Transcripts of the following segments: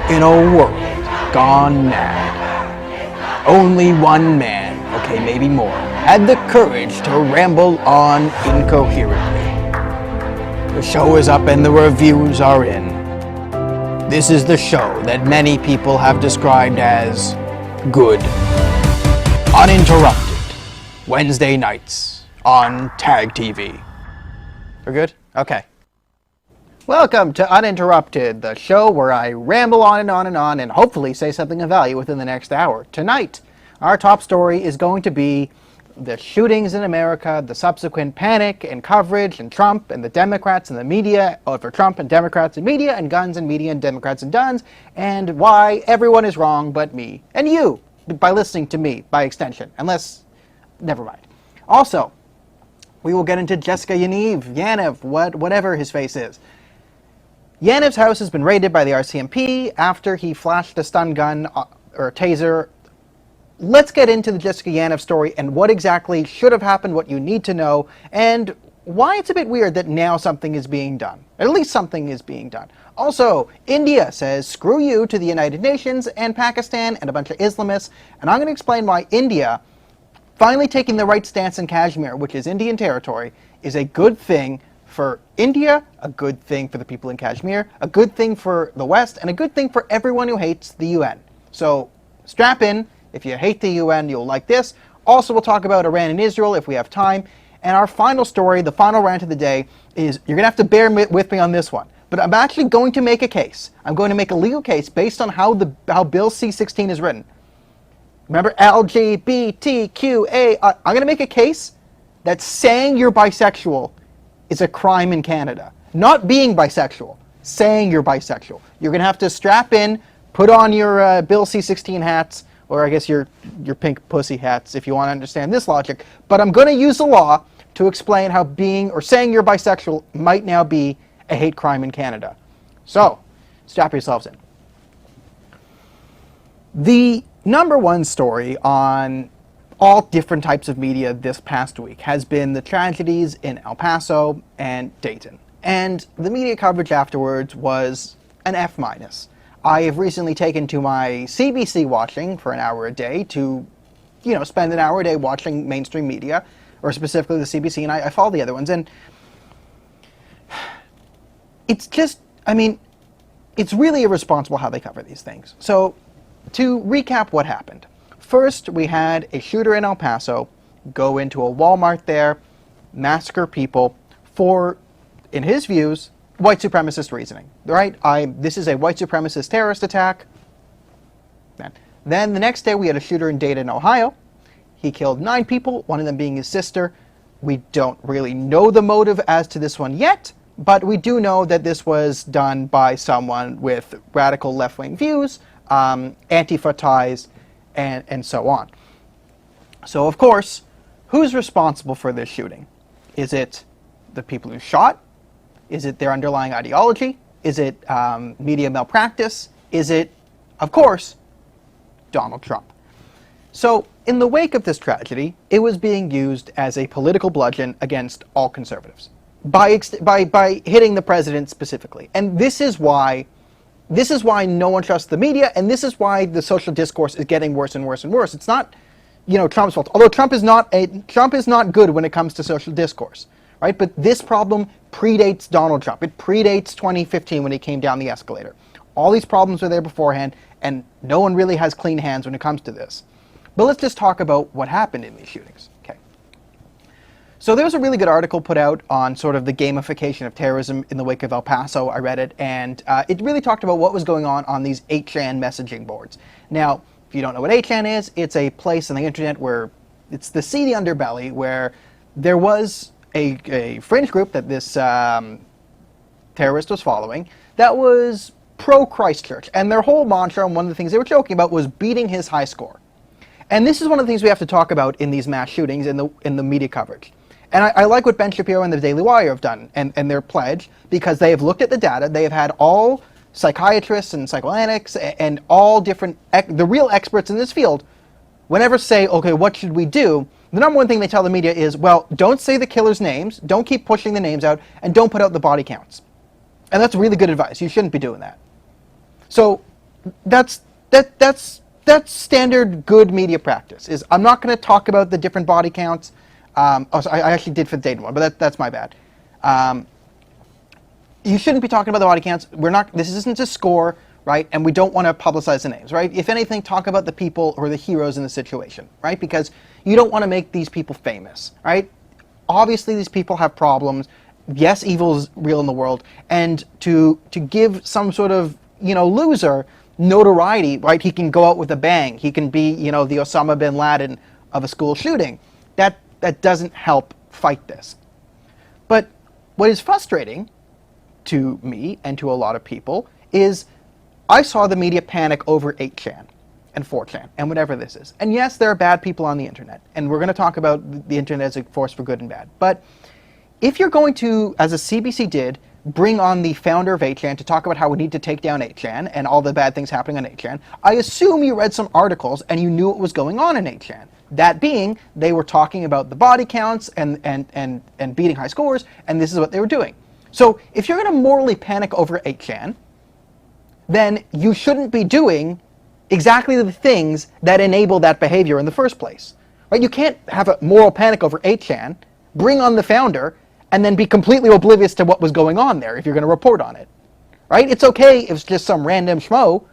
In a world gone mad, only one man, okay, maybe more, had the courage to ramble on incoherently. The show is up and the reviews are in. This is the show that many people have described as good. Uninterrupted, Wednesday nights on Tag TV. We're good? Okay. Welcome to Uninterrupted, the show where I ramble on and on and on and hopefully say something of value within the next hour. Tonight, our top story is going to be the shootings in America, the subsequent panic and coverage, and Trump and the Democrats and the media, for Trump and Democrats and media, and guns and media and Democrats and guns, and why everyone is wrong but me. And you, by listening to me, by extension. Unless, never mind. Also, we will get into Jessica Yaniv, whatever his face is. Yaniv's house has been raided by the RCMP after he flashed a stun gun or a taser. Let's get into the Jessica Yaniv story and what exactly should have happened, what you need to know, and why it's a bit weird that now something is being done. At least something is being done. Also, India says screw you to the United Nations and Pakistan and a bunch of Islamists, and I'm going to explain why India finally taking the right stance in Kashmir, which is Indian territory, is a good thing for India, a good thing for the people in Kashmir, a good thing for the West, and a good thing for everyone who hates the UN. So strap in. If you hate the UN, you'll like this. Also, we'll talk about Iran and Israel if we have time. And our final story, the final rant of the day, is you're going to have to bear with me on this one. But I'm actually going to make a case. I'm going to make a legal case based on how Bill C-16 is written. Remember, LGBTQ. I'm going to make a case that saying you're bisexual is a crime in Canada. Not being bisexual, saying you're bisexual. You're going to have to strap in, put on your Bill C-16 hats, or I guess your pink pussy hats if you want to understand this logic. But I'm going to use the law to explain how being or saying you're bisexual might now be a hate crime in Canada. So, strap yourselves in. The number one story on all different types of media this past week has been the tragedies in El Paso and Dayton. And the media coverage afterwards was an F-. I have recently taken to my CBC watching for an hour a day to, spend an hour a day watching mainstream media, or specifically the CBC, and I follow the other ones. And it's just, it's really irresponsible how they cover these things. So, to recap what happened. First, we had a shooter in El Paso go into a Walmart there, massacre people for, in his views, white supremacist reasoning. Right? This is a white supremacist terrorist attack. Then the next day we had a shooter in Dayton, Ohio. He killed 9 people, one of them being his sister. We don't really know the motive as to this one yet, but we do know that this was done by someone with radical left-wing views, Antifa ties, and so on. So, of course, who's responsible for this shooting? Is it the people who shot? Is it their underlying ideology? Is it media malpractice? Is it, of course, Donald Trump? So, in the wake of this tragedy, it was being used as a political bludgeon against all conservatives by hitting the president specifically. And this is why no one trusts the media, and this is why the social discourse is getting worse and worse and worse. It's not, Trump's fault. Although Trump is not good when it comes to social discourse, right? But this problem predates Donald Trump. It predates 2015 when he came down the escalator. All these problems were there beforehand, and no one really has clean hands when it comes to this. But let's just talk about what happened in these shootings. Okay. So there was a really good article put out on sort of the gamification of terrorism in the wake of El Paso. I read it, and it really talked about what was going on these 8chan messaging boards. Now, if you don't know what 8chan is, it's a place on the internet where it's the seedy underbelly where there was a fringe group that this terrorist was following that was pro-Christchurch. And their whole mantra, and one of the things they were joking about, was beating his high score. And this is one of the things we have to talk about in these mass shootings in the media coverage. And I like what Ben Shapiro and the Daily Wire have done and their pledge, because they have looked at the data. They have had all psychiatrists and psychoanalytics and all different, the real experts in this field, whenever say, okay, what should we do? The number one thing they tell the media is, well, don't say the killers' names, don't keep pushing the names out, and don't put out the body counts. And that's really good advice. You shouldn't be doing that. So that's standard good media practice. Is I'm not going to talk about the different body counts. I actually did for the Dayton one, but that's my bad. You shouldn't be talking about the body counts. This isn't a score, right? And we don't want to publicize the names, right? If anything, talk about the people who are the heroes in the situation, right? Because you don't want to make these people famous, right? Obviously, these people have problems. Yes, evil is real in the world, and to give some sort of loser notoriety, right? He can go out with a bang. He can be the Osama bin Laden of a school shooting. That doesn't help fight this. But what is frustrating to me and to a lot of people is I saw the media panic over 8chan and 4chan and whatever this is. And yes, there are bad people on the internet, and we're going to talk about the internet as a force for good and bad. But if you're going to, as a CBC did, bring on the founder of 8chan to talk about how we need to take down 8chan and all the bad things happening on 8chan, I assume you read some articles and you knew what was going on in 8chan. That being, they were talking about the body counts and beating high scores, and this is what they were doing. So if you're going to morally panic over 8chan, then you shouldn't be doing exactly the things that enable that behavior in the first place. Right? You can't have a moral panic over 8chan, bring on the founder, and then be completely oblivious to what was going on there if you're going to report on it. Right? It's okay if just some random schmo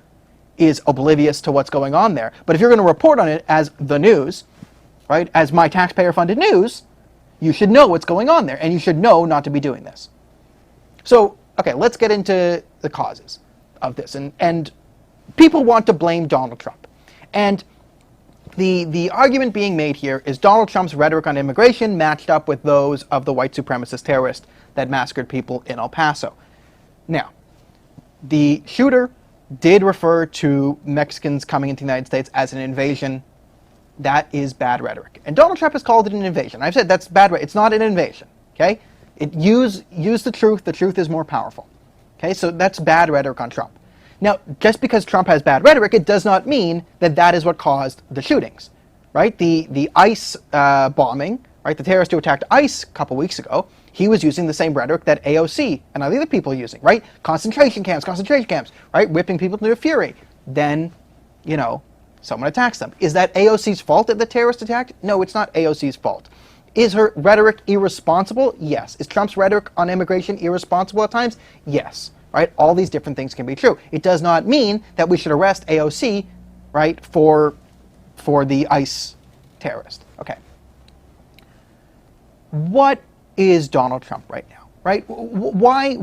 is oblivious to what's going on there. But if you're going to report on it as the news, right, as my taxpayer-funded news, you should know what's going on there, and you should know not to be doing this. So, okay, let's get into the causes of this. And people want to blame Donald Trump. And the argument being made here is Donald Trump's rhetoric on immigration matched up with those of the white supremacist terrorist that massacred people in El Paso. Now, the shooter did refer to Mexicans coming into the United States as an invasion. That is bad rhetoric. And Donald Trump has called it an invasion. I've said that's bad rhetoric. It's not an invasion, okay? Use the truth. The truth is more powerful. Okay, so that's bad rhetoric on Trump. Now, just because Trump has bad rhetoric, it does not mean that that is what caused the shootings, right? The ICE bombing, right? The terrorist who attacked ICE a couple weeks ago, he was using the same rhetoric that AOC and other people are using, right? Concentration camps, right? Whipping people to fury. Then, someone attacks them. Is that AOC's fault that the terrorist attacked? No, it's not AOC's fault. Is her rhetoric irresponsible? Yes. Is Trump's rhetoric on immigration irresponsible at times? Yes. Right? All these different things can be true. It does not mean that we should arrest AOC, right, for the ICE terrorist. Okay. What is Donald Trump right now? Right? Why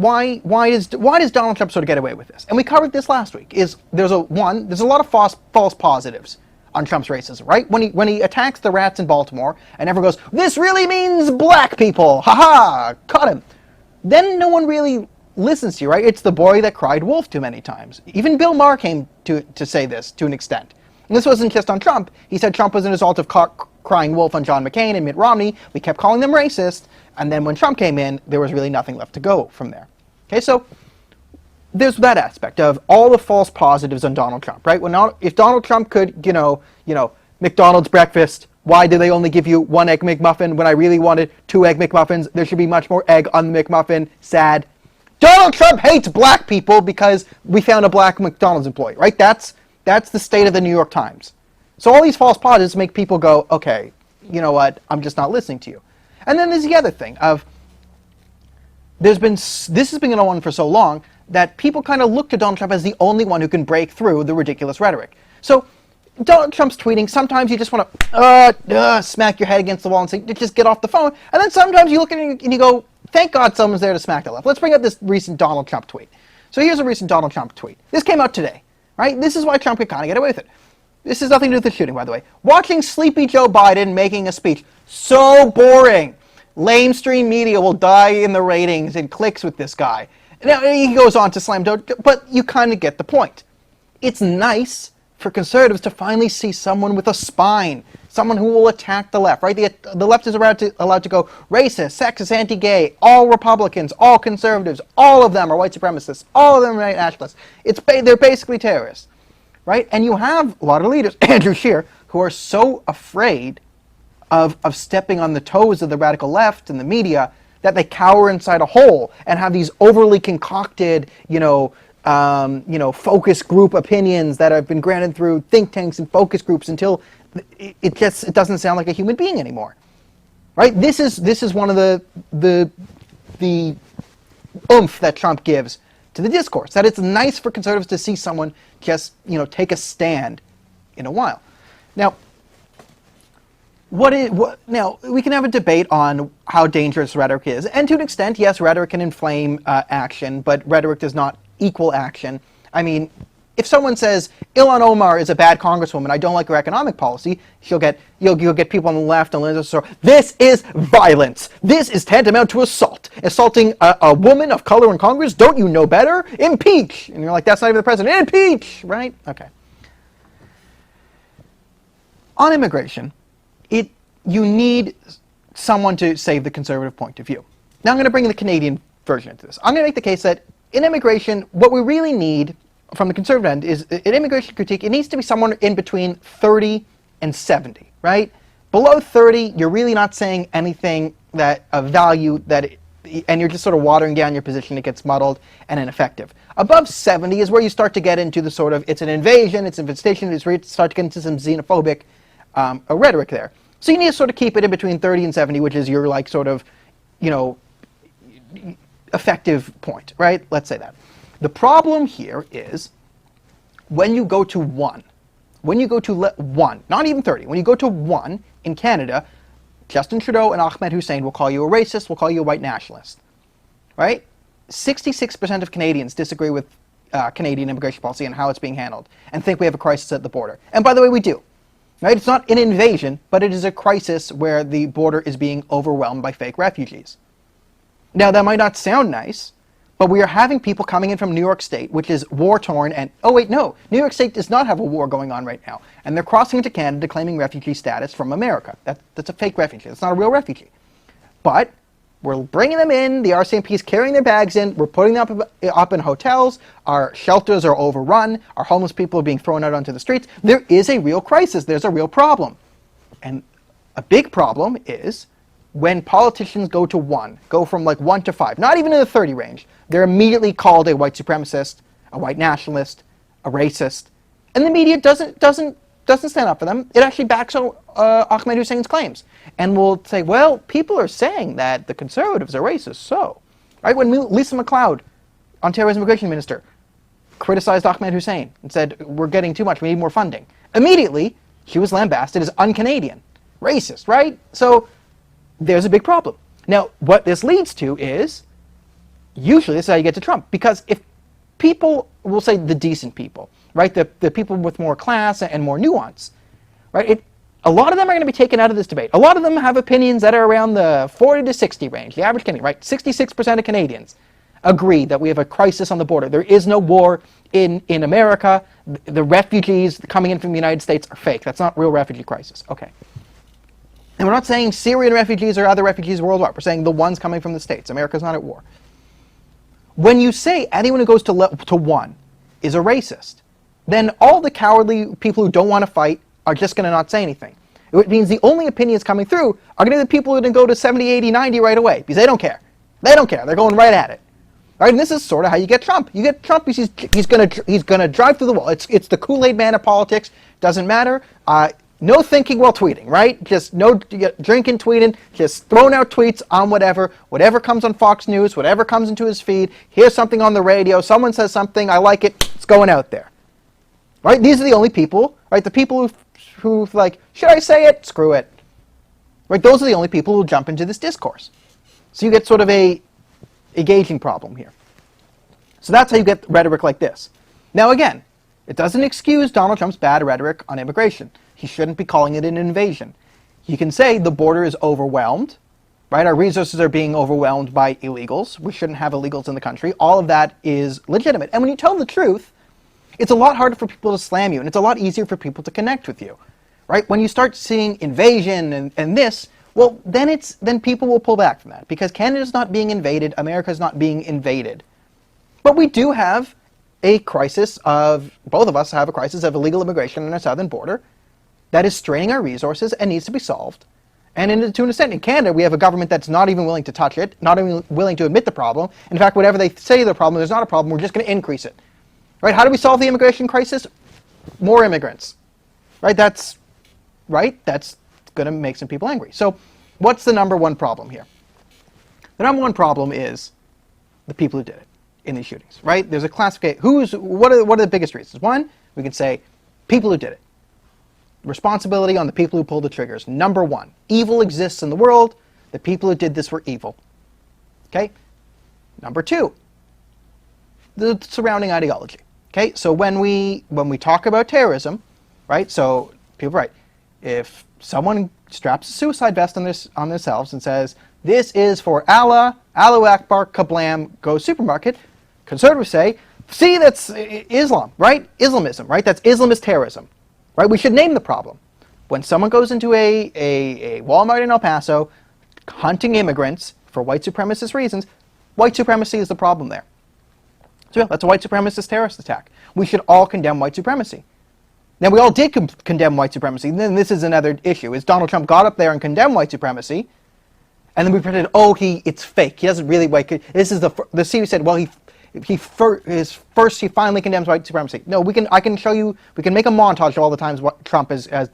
does Donald Trump sort of get away with this? And we covered this last week. There's a lot of false positives on Trump's racism, right? When he attacks the rats in Baltimore and everyone goes, "This really means black people, haha, caught him." Then no one really listens to you, right? It's the boy that cried wolf too many times. Even Bill Maher came to say this to an extent. And this wasn't just on Trump. He said Trump was an result of crying wolf on John McCain and Mitt Romney. We kept calling them racist, and then when Trump came in, there was really nothing left to go from there. Okay, so there's that aspect of all the false positives on Donald Trump, right? If Donald Trump could, McDonald's breakfast, why did they only give you 1 egg McMuffin when I really wanted 2 egg McMuffins? There should be much more egg on the McMuffin. Sad. Donald Trump hates black people because we found a black McDonald's employee, right? That's the state of the New York Times. So all these false positives make people go, okay, you know what? I'm just not listening to you. And then there's the other thing of this has been going on for so long that people kind of look to Donald Trump as the only one who can break through the ridiculous rhetoric. So Donald Trump's tweeting, sometimes you just want to smack your head against the wall and say, just get off the phone. And then sometimes you look at it and you go, thank God someone's there to smack the left. Let's bring up this recent Donald Trump tweet. So here's a recent Donald Trump tweet. This came out today, right? This is why Trump could kind of get away with it. This has nothing to do with the shooting, by the way. Watching sleepy Joe Biden making a speech. So boring. Lamestream media will die in the ratings and clicks with this guy. Now, he goes on to slam Joe, but you kind of get the point. It's nice for conservatives to finally see someone with a spine, someone who will attack the left, right? The left is allowed to go racist, sexist, anti-gay, all Republicans, all conservatives, all of them are white supremacists, all of them are white nationalists. They're basically terrorists, right? And you have a lot of leaders, Andrew Scheer, who are so afraid of stepping on the toes of the radical left and the media that they cower inside a hole and have these overly concocted, focus group opinions that have been granted through think tanks and focus groups until it doesn't sound like a human being anymore, right? This is one of the oomph that Trump gives to the discourse, that it's nice for conservatives to see someone just take a stand in a while. Now, now we can have a debate on how dangerous rhetoric is, and to an extent, yes, rhetoric can inflame action, but rhetoric does not equal action. I mean, if someone says Ilhan Omar is a bad congresswoman, I don't like her economic policy, you'll get people on the left and this is violence. This is tantamount to assault. Assaulting a woman of color in Congress. Don't you know better? Impeach. And you're like, that's not even the president. Impeach, right? Okay. On immigration, you need someone to save the conservative point of view. Now I'm going to bring the Canadian version into this. I'm going to make the case that in immigration, what we really need from the conservative end is an immigration critique. It needs to be somewhere in between 30 and 70, right? Below 30, you're really not saying anything that of value and you're just sort of watering down your position. It gets muddled and ineffective. Above 70 is where you start to get into the sort of it's an invasion, it's infestation, it's where you start to get into some xenophobic rhetoric there. So you need to sort of keep it in between 30 and 70, which is your like sort of, effective point, right? Let's say that. The problem here is when you go to 1, not even 30, when you go to 1 in Canada, Justin Trudeau and Ahmed Hussein will call you a racist, will call you a white nationalist, right? 66% of Canadians disagree with Canadian immigration policy and how it's being handled and think we have a crisis at the border. And by the way, we do. Right? It's not an invasion, but it is a crisis where the border is being overwhelmed by fake refugees. Now, that might not sound nice, but we are having people coming in from New York State, which is war-torn, and, oh wait, no, New York State does not have a war going on right now, and they're crossing into Canada claiming refugee status from America. That's a fake refugee. That's not a real refugee. But we're bringing them in, the RCMP is carrying their bags in, we're putting them up in hotels, our shelters are overrun, our homeless people are being thrown out onto the streets. There is a real crisis, there's a real problem. And a big problem is when politicians go from like 1 to 5, not even in the 30 range, they're immediately called a white supremacist, a white nationalist, a racist, and the media doesn't stand up for them. It actually backs Ahmed Hussein's claims. And will say, well, people are saying that the Conservatives are racist, so. Right? When Lisa MacLeod, Ontario's immigration minister, criticized Ahmed Hussein and said, we're getting too much, we need more funding. Immediately, she was lambasted as un-Canadian, racist, right? So there's a big problem. Now, what this leads to is, usually this is how you get to Trump, because if people, we'll say the decent people, right, the people with more class and more nuance, right, a lot of them are going to be taken out of this debate. A lot of them have opinions that are around the 40 to 60 range, the average Canadian, right? 66% of Canadians agree that we have a crisis on the border. There is no war in America. The refugees coming in from the United States are fake. That's not real refugee crisis. Okay. And we're not saying Syrian refugees or other refugees worldwide. We're saying the ones coming from the States. America's not at war. When you say anyone who goes to 1 is a racist, then all the cowardly people who don't want to fight are just going to not say anything. It means the only opinions coming through are going to be the people who are going to go to 70, 80, 90 right away, because they don't care. They don't care. They're going right at it. Right? And this is sort of how you get Trump. You get Trump because he's going to drive through the wall. It's the Kool-Aid man of politics. Doesn't matter. No thinking while tweeting, right? Just no drinking, tweeting, just throwing out tweets on whatever comes on Fox News, whatever comes into his feed. Here's something on the radio. Someone says something. I like it. It's going out there. Right? These are the only people, right? The people who like, should I say it? Screw it. Right? Those are the only people who jump into this discourse. So you get sort of a gauging problem here. So that's how you get rhetoric like this. Now again, it doesn't excuse Donald Trump's bad rhetoric on immigration. He shouldn't be calling it an invasion. You can say the border is overwhelmed, right? Our resources are being overwhelmed by illegals. We shouldn't have illegals in the country. All of that is legitimate. And when you tell the truth, it's a lot harder for people to slam you, and it's a lot easier for people to connect with you, right? When you start seeing invasion and this, well, then people will pull back from that, because Canada's not being invaded, America's not being invaded. But we do have a crisis both of us have a crisis of illegal immigration on our southern border that is straining our resources and needs to be solved. And to an extent, in Canada, we have a government that's not even willing to touch it, not even willing to admit the problem. In fact, whatever they say the problem, there's not a problem, we're just going to increase it. Right? How do we solve the immigration crisis? More immigrants. Right? That's going to make some people angry. So what's the number one problem here? The number one problem is the people who did it in these shootings, right? There's a classification. What are the biggest reasons? One, we can say people who did it. Responsibility on the people who pulled the triggers. Number one, evil exists in the world. The people who did this were evil. Okay? Number two, the surrounding ideology. Okay? So when we talk about terrorism, right? So people write, if someone straps a suicide vest on themselves and says, "This is for Allah, Allahu Akbar, kablam, go supermarket," conservatives say, "See, that's Islam, right? Islamism, right? That's Islamist terrorism, right? We should name the problem. When someone goes into a Walmart in El Paso, hunting immigrants for white supremacist reasons, white supremacy is the problem there. So yeah, that's a white supremacist terrorist attack. We should all condemn white supremacy." Now, we all did condemn white supremacy. And then this is another issue, is Donald Trump got up there and condemned white supremacy, and then we pretended, oh, it's fake. He doesn't really this is the series said, well, he finally condemns white supremacy. No, I can show you, we can make a montage of all the times what Trump has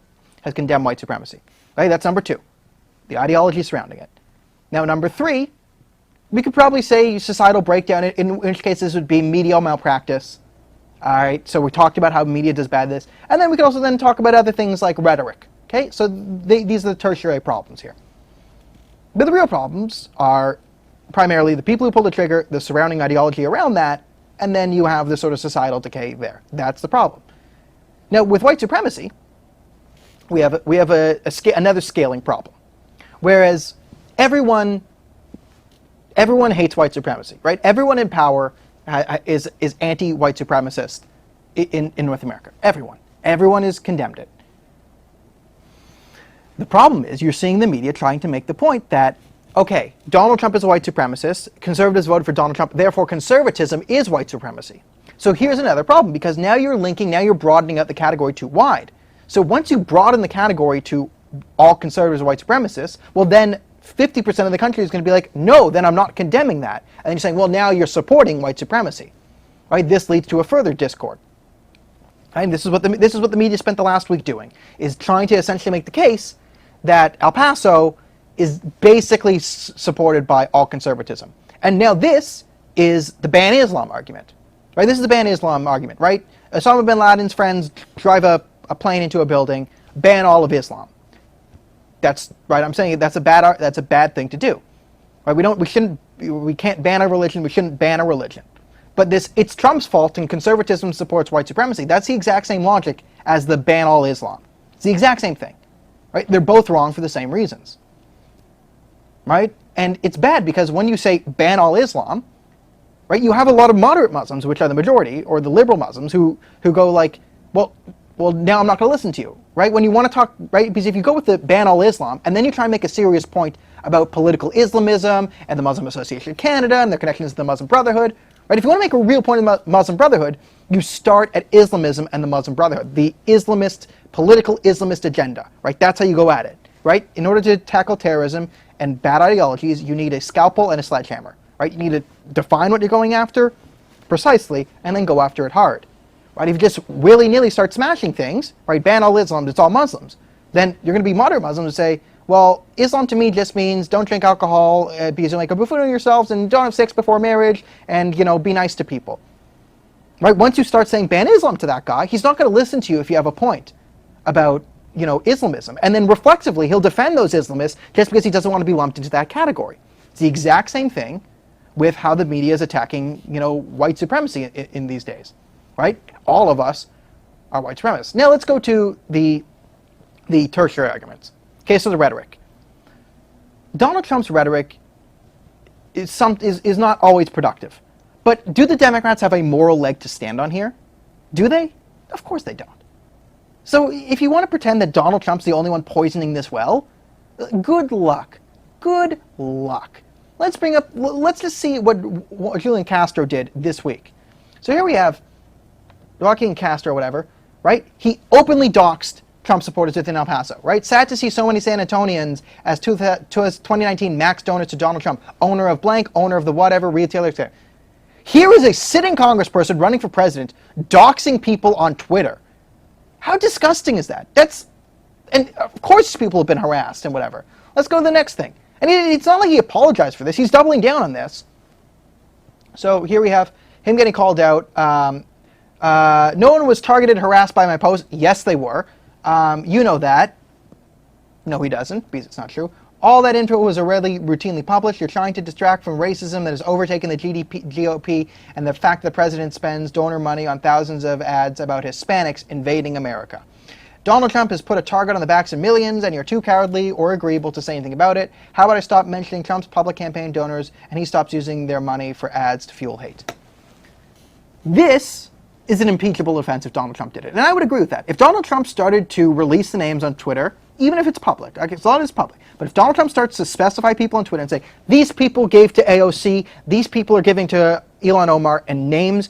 condemned white supremacy. Right? That's number two, the ideology surrounding it. Now, number three, we could probably say societal breakdown, in which case this would be media malpractice. All right, so we talked about how media does bad this. And then we could also then talk about other things like rhetoric. Okay, so these are the tertiary problems here. But the real problems are primarily the people who pull the trigger, the surrounding ideology around that, and then you have the sort of societal decay there. That's the problem. Now, with white supremacy, we have another scaling problem. Whereas everyone hates white supremacy, right? Everyone in power is anti-white supremacist in North America. Everyone has condemned it. The problem is you're seeing the media trying to make the point that, okay, Donald Trump is a white supremacist, conservatives voted for Donald Trump, therefore conservatism is white supremacy. So here's another problem, because now you're broadening out the category too wide. So once you broaden the category to all conservatives are white supremacists, well then 50% of the country is going to be like, no, then I'm not condemning that. And then you're saying, well, now you're supporting white supremacy. Right? This leads to a further discord. Right? This is what the media spent the last week doing, is trying to essentially make the case that El Paso is basically supported by all conservatism. And now this is the ban Islam argument. Right? This is the ban Islam argument, right? Osama bin Laden's friends drive a plane into a building, ban all of Islam. That's right. I'm saying that's a bad thing to do. Right? We can't ban a religion. We shouldn't ban a religion. But it's Trump's fault, and conservatism supports white supremacy. That's the exact same logic as the ban all Islam. It's the exact same thing. Right? They're both wrong for the same reasons. Right? And it's bad because when you say ban all Islam, right, you have a lot of moderate Muslims, which are the majority, or the liberal Muslims, who go like, well, now I'm not going to listen to you. Right? When you want to talk, right? Because if you go with the ban all Islam, and then you try and make a serious point about political Islamism and the Muslim Association of Canada and their connections to the Muslim Brotherhood, right? If you want to make a real point about Muslim Brotherhood, you start at Islamism and the Muslim Brotherhood, the political Islamist agenda, right? That's how you go at it, right? In order to tackle terrorism and bad ideologies, you need a scalpel and a sledgehammer, right? You need to define what you're going after precisely and then go after it hard. Right? If you just willy-nilly start smashing things, right, ban all Islam, it's all Muslims, then you're going to be moderate Muslims and say, well, Islam to me just means don't drink alcohol because you make a buffoon of yourselves, and don't have sex before marriage, and, be nice to people. Right? Once you start saying ban Islam to that guy, he's not going to listen to you if you have a point about, Islamism. And then reflexively, he'll defend those Islamists just because he doesn't want to be lumped into that category. It's the exact same thing with how the media is attacking, white supremacy in these days. Right? All of us are white supremacists. Now let's go to the tertiary arguments. Okay, so the rhetoric. Donald Trump's rhetoric is not always productive. But do the Democrats have a moral leg to stand on here? Do they? Of course they don't. So if you want to pretend that Donald Trump's the only one poisoning this well, good luck. Good luck. Let's just see what Julian Castro did this week. So here we have Joaquin Castro, whatever, right? He openly doxed Trump supporters within El Paso, right? Sad to see so many San Antonians as 2019 max donors to Donald Trump, owner of blank, owner of the whatever, retailer, etc. Here is a sitting congressperson running for president, doxing people on Twitter. How disgusting is that? And of course people have been harassed and whatever. Let's go to the next thing. And it's not like he apologized for this. He's doubling down on this. So here we have him getting called out. No one was targeted, harassed by my post. Yes, they were. You know that. No, he doesn't, because it's not true. All that info was already routinely published. You're trying to distract from racism that has overtaken the GOP and the fact that the president spends donor money on thousands of ads about Hispanics invading America. Donald Trump has put a target on the backs of millions, and you're too cowardly or agreeable to say anything about it. How about I stop mentioning Trump's public campaign donors and he stops using their money for ads to fuel hate? This is an impeachable offense if Donald Trump did it. And I would agree with that. If Donald Trump started to release the names on Twitter, even if it's public, okay, as long as it's public, but if Donald Trump starts to specify people on Twitter and say, these people gave to AOC, these people are giving to Ilhan Omar, and names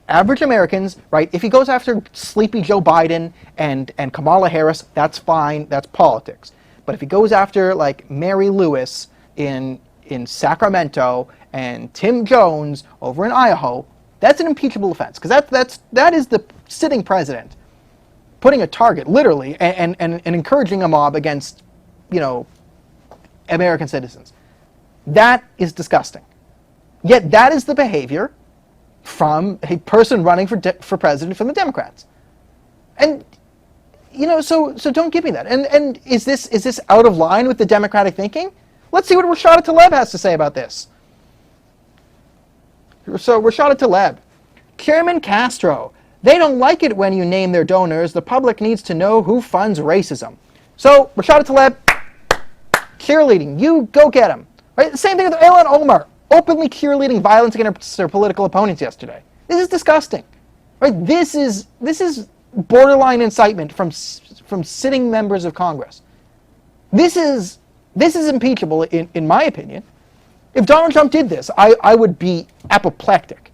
average Americans, right? If he goes after sleepy Joe Biden and Kamala Harris, that's fine, that's politics. But if he goes after like Mary Lewis in Sacramento and Tim Jones over in Idaho, that's an impeachable offense, because that is the sitting president putting a target, literally, and encouraging a mob against, American citizens. That is disgusting. Yet that is the behavior from a person running for president from the Democrats. And, so don't give me that. And is this out of line with the Democratic thinking? Let's see what Rashada Tlaib has to say about this. So Rashada Tlaib, Chairman Castro, they don't like it when you name their donors. The public needs to know who funds racism. So Rashada Tlaib, cheerleading, you go get him. Right? The same thing with Ilhan Omar, openly cheerleading violence against her political opponents yesterday. This is disgusting. Right? This is borderline incitement from sitting members of Congress. This is impeachable in my opinion. If Donald Trump did this, I would be apoplectic.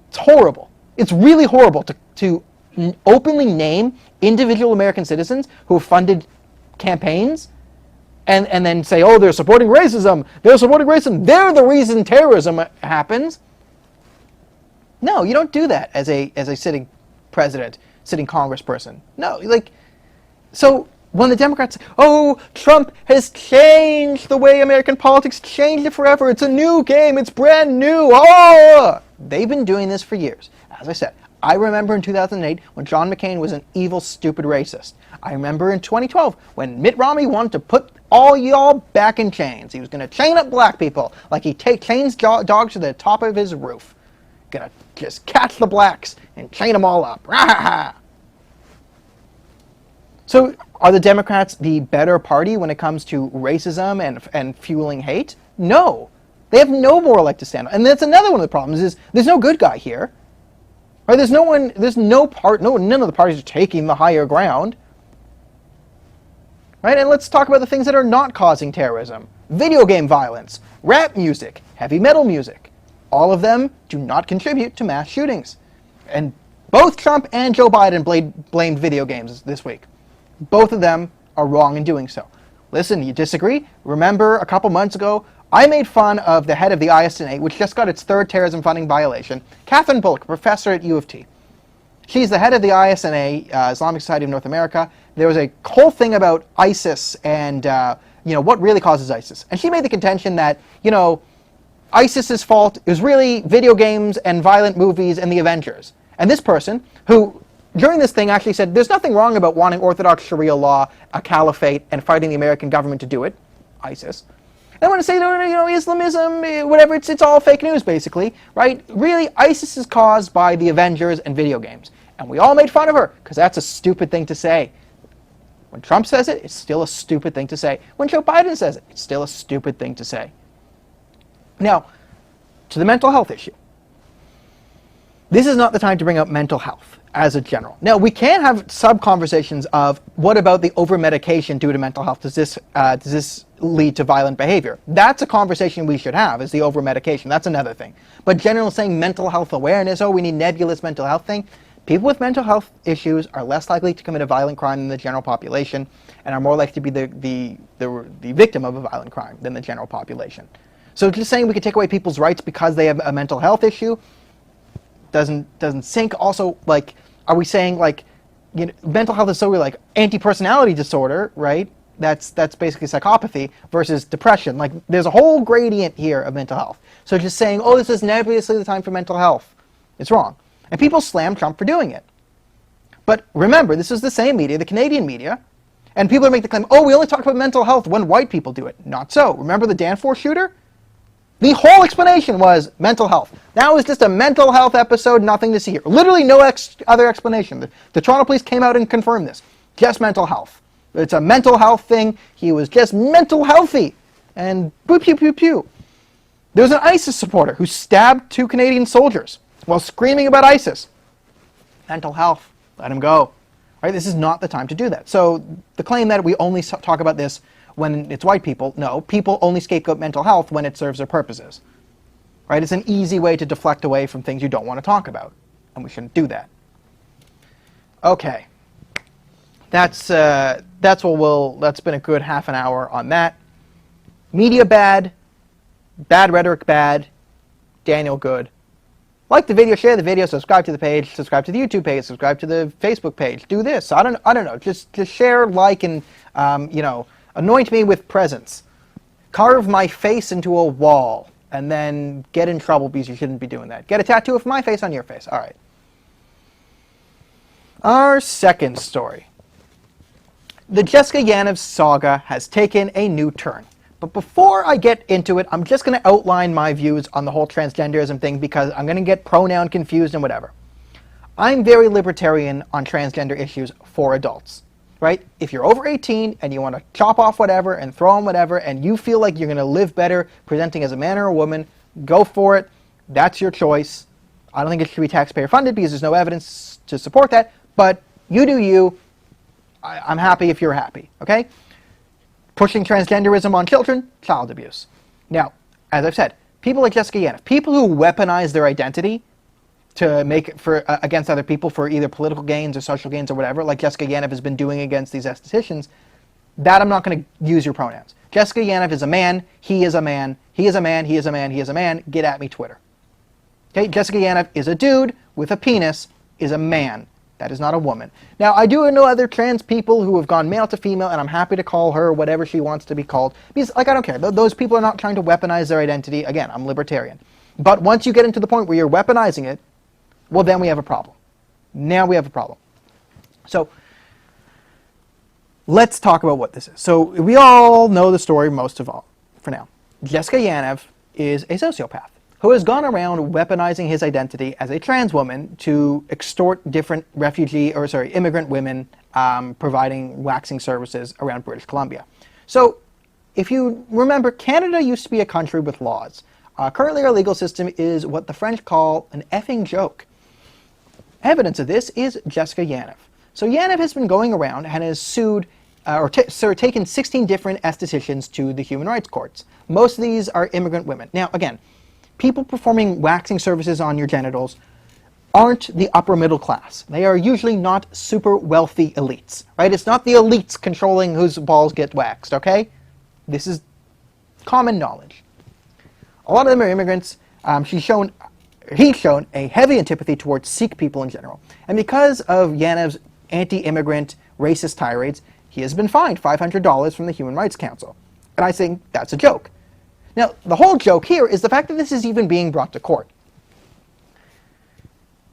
It's horrible. It's really horrible to openly name individual American citizens who have funded campaigns and then say, oh, they're supporting racism. They're supporting racism. They're the reason terrorism happens. No, you don't do that as a sitting president, sitting congressperson. No, so when the Democrats say, oh, Trump has changed the way American politics, changed it forever. It's a new game. It's brand new. Oh! They've been doing this for years. As I said, I remember in 2008 when John McCain was an evil, stupid racist. I remember in 2012 when Mitt Romney wanted to put all y'all back in chains. He was going to chain up black people like he chains dogs to the top of his roof. Going to just catch the blacks and chain them all up. So are the Democrats the better party when it comes to racism and fueling hate? No. They have no moral leg to stand on. And that's another one of the problems is there's no good guy here. Right? None of the parties are taking the higher ground. Right? And let's talk about the things that are not causing terrorism. Video game violence, rap music, heavy metal music. All of them do not contribute to mass shootings. And both Trump and Joe Biden blamed video games this week. Both of them are wrong in doing so. Listen, you disagree? Remember a couple months ago, I made fun of the head of the ISNA, which just got its third terrorism funding violation, Catherine Bullock, a professor at U of T. She's the head of the ISNA, Islamic Society of North America. There was a whole thing about ISIS and what really causes ISIS. And she made the contention that, ISIS's fault is really video games and violent movies and the Avengers. And this person, who during this thing actually said there's nothing wrong about wanting Orthodox Sharia law, a caliphate, and fighting the American government to do it, ISIS. I want to say, Islamism, whatever, it's all fake news, basically, right? Really, ISIS is caused by the Avengers and video games. And we all made fun of her, because that's a stupid thing to say. When Trump says it, it's still a stupid thing to say. When Joe Biden says it, it's still a stupid thing to say. Now, to the mental health issue. This is not the time to bring up mental health as a general. Now, we can have sub-conversations of what about the over-medication due to mental health? Does this lead to violent behavior? That's a conversation we should have, is the over-medication. That's another thing. But generally saying mental health awareness, oh, we need nebulous mental health thing. People with mental health issues are less likely to commit a violent crime than the general population and are more likely to be the victim of a violent crime than the general population. So just saying we could take away people's rights because they have a mental health issue doesn't sink. Also, like, are we saying, like, you know, mental health is so weird, like anti-personality disorder, right? That's basically psychopathy versus depression. Like, there's a whole gradient here of mental health. So just saying, oh, this is obviously the time for mental health, it's wrong. And people slam Trump for doing it. But remember, this is the same media, the Canadian media, and people make the claim, oh, we only talk about mental health when white people do it. Not so. Remember the Danforth shooter? The whole explanation was mental health. That was just a mental health episode, nothing to see here. Literally no other explanation. The Toronto police came out and confirmed this. Just mental health. It's a mental health thing. He was just mental healthy. And pew, pew, pew, pew. There was an ISIS supporter who stabbed 2 Canadian soldiers while screaming about ISIS. Mental health. Let him go. Right? This is not the time to do that. So the claim that we only talk about this when it's white people, no. People only scapegoat mental health when it serves their purposes. Right? It's an easy way to deflect away from things you don't want to talk about. And we shouldn't do that. Okay. That's been a good half an hour on that. Media bad. Bad rhetoric bad. Daniel good. Like the video, share the video, subscribe to the page, subscribe to the YouTube page, subscribe to the Facebook page. Do this. I don't know. Just share, like, and anoint me with presents. Carve my face into a wall, and then get in trouble because you shouldn't be doing that. Get a tattoo of my face on your face. All right. Our second story. The Jessica Yaniv saga has taken a new turn. But before I get into it, I'm just going to outline my views on the whole transgenderism thing because I'm going to get pronoun confused and whatever. I'm very libertarian on transgender issues for adults, right? If you're over 18 and you want to chop off whatever and throw on whatever and you feel like you're going to live better presenting as a man or a woman, go for it. That's your choice. I don't think it should be taxpayer funded because there's no evidence to support that, but you do you. I'm happy if you're happy, okay? Pushing transgenderism on children, child abuse. Now, as I've said, people like Jessica Yaniv, people who weaponize their identity to make it against other people for either political gains or social gains or whatever, like Jessica Yaniv has been doing against these estheticians, that I'm not going to use your pronouns. Jessica Yaniv is a man, he is a man, he is a man, he is a man, he is a man, get at me, Twitter. Okay, Jessica Yaniv is a dude with a penis, is a man. That is not a woman. Now, I do know other trans people who have gone male to female, and I'm happy to call her whatever she wants to be called. Because, like, I don't care. Those people are not trying to weaponize their identity. Again, I'm libertarian. But once you get into the point where you're weaponizing it, well, then we have a problem. Now we have a problem. So, let's talk about what this is. So, we all know the story most of all, for now. Jessica Yaniv is a sociopath who has gone around weaponizing his identity as a trans woman to extort different immigrant women providing waxing services around British Columbia. So, if you remember, Canada used to be a country with laws. Currently, our legal system is what the French call an effing joke. Evidence of this is Jessica Yaniv. So, Yaniv has been going around and has sued taken 16 different estheticians to the human rights courts. Most of these are immigrant women. Now, again, people performing waxing services on your genitals aren't the upper middle class. They are usually not super wealthy elites, right? It's not the elites controlling whose balls get waxed, okay? This is common knowledge. A lot of them are immigrants. He's shown a heavy antipathy towards Sikh people in general. And because of Yaniv's anti-immigrant racist tirades, he has been fined $500 from the Human Rights Council. And I think that's a joke. Now, the whole joke here is the fact that this is even being brought to court.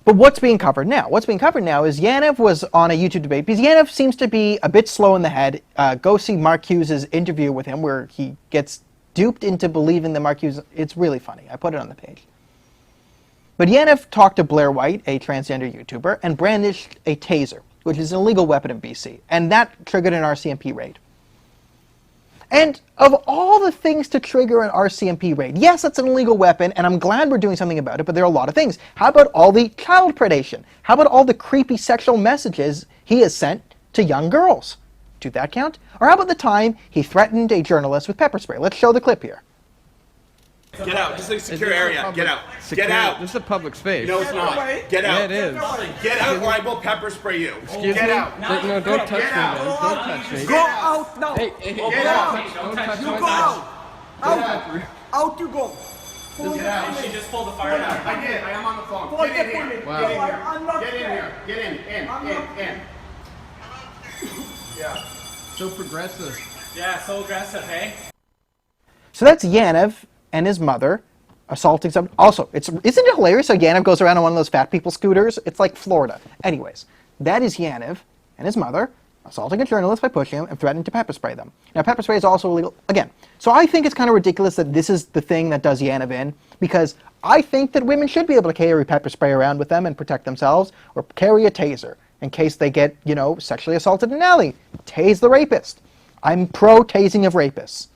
But what's being covered now? What's being covered now is Yaniv was on a YouTube debate, because Yaniv seems to be a bit slow in the head. Go see Mark Hughes' interview with him where he gets duped into believing that Mark Hughes... It's really funny. I put it on the page. But Yaniv talked to Blair White, a transgender YouTuber, and brandished a taser, which is an illegal weapon in BC. And that triggered an RCMP raid. And of all the things to trigger an RCMP raid, yes, it's an illegal weapon, and I'm glad we're doing something about it, but there are a lot of things. How about all the child predation? How about all the creepy sexual messages he has sent to young girls? Do that count? Or how about the time he threatened a journalist with pepper spray? Let's show the clip here. Get out. This is a secure area. Get out. Get out. This is a public space. No, it's not. Get out. Yeah, it is. Get out or I will pepper spray you. Excuse Get me? out. No, don't touch me, man. Don't touch me. Go out now. Hey, Get out. don't touch You my go face. out. Out. Out you go. Get out. She just pulled the fire out. I did. I am on the phone. Get in here. Wow. Get in here. Get in here. Get in. Yeah. So progressive. Yeah, so aggressive, hey? So that's Yaniv and his mother assaulting someone. Also, isn't it hilarious how Yaniv goes around on one of those fat people scooters? It's like Florida. Anyways, that is Yaniv and his mother assaulting a journalist by pushing him and threatening to pepper spray them. Now, pepper spray is also illegal. Again, so I think it's kind of ridiculous that this is the thing that does Yaniv in, because I think that women should be able to carry pepper spray around with them and protect themselves, or carry a taser in case they get, sexually assaulted in an alley. Tase the rapist. I'm pro-tasing of rapists.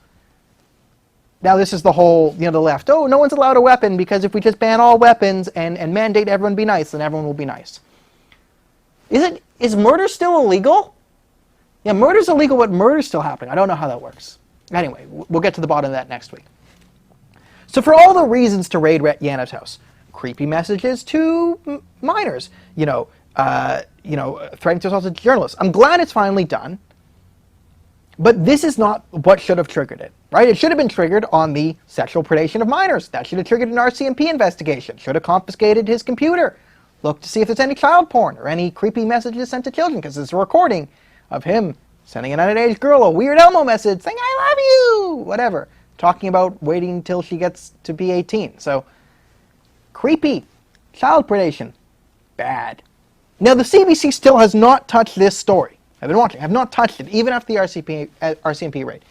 Now this is the whole, the left, oh, no one's allowed a weapon because if we just ban all weapons and mandate everyone be nice, then everyone will be nice. Is murder still illegal? Yeah, murder's illegal, but murder's still happening. I don't know how that works. Anyway, we'll get to the bottom of that next week. So for all the reasons to raid Yaniv's house, creepy messages to minors, threatening to assault a journalist. I'm glad it's finally done. But this is not what should have triggered it, right? It should have been triggered on the sexual predation of minors. That should have triggered an RCMP investigation. Should have confiscated his computer. Look to see if there's any child porn or any creepy messages sent to children, because it's a recording of him sending an underage girl a weird Elmo message saying, I love you, whatever, talking about waiting until she gets to be 18. So, creepy. Child predation. Bad. Now, the CBC still has not touched this story. I've been watching. Have not touched it, even after the RCMP raid.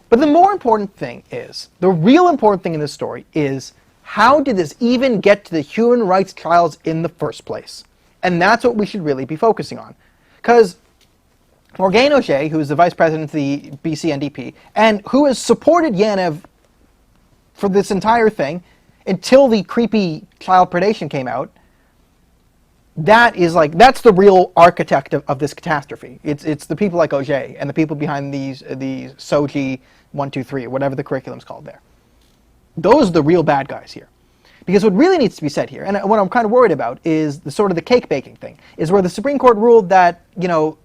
But the more important thing is, the real important thing in this story is, how did this even get to the human rights trials in the first place? And that's what we should really be focusing on. Because Morgane O'Shea, who is the vice president of the BC NDP, and who has supported Yaniv for this entire thing until the creepy child predation came out, that's the real architect of this catastrophe. It's the people like O'Shea and the people behind the SOGI 123, whatever the curriculum's called there. Those are the real bad guys here. Because what really needs to be said here, and what I'm kind of worried about, is the cake baking thing, is where the Supreme Court ruled that, didn't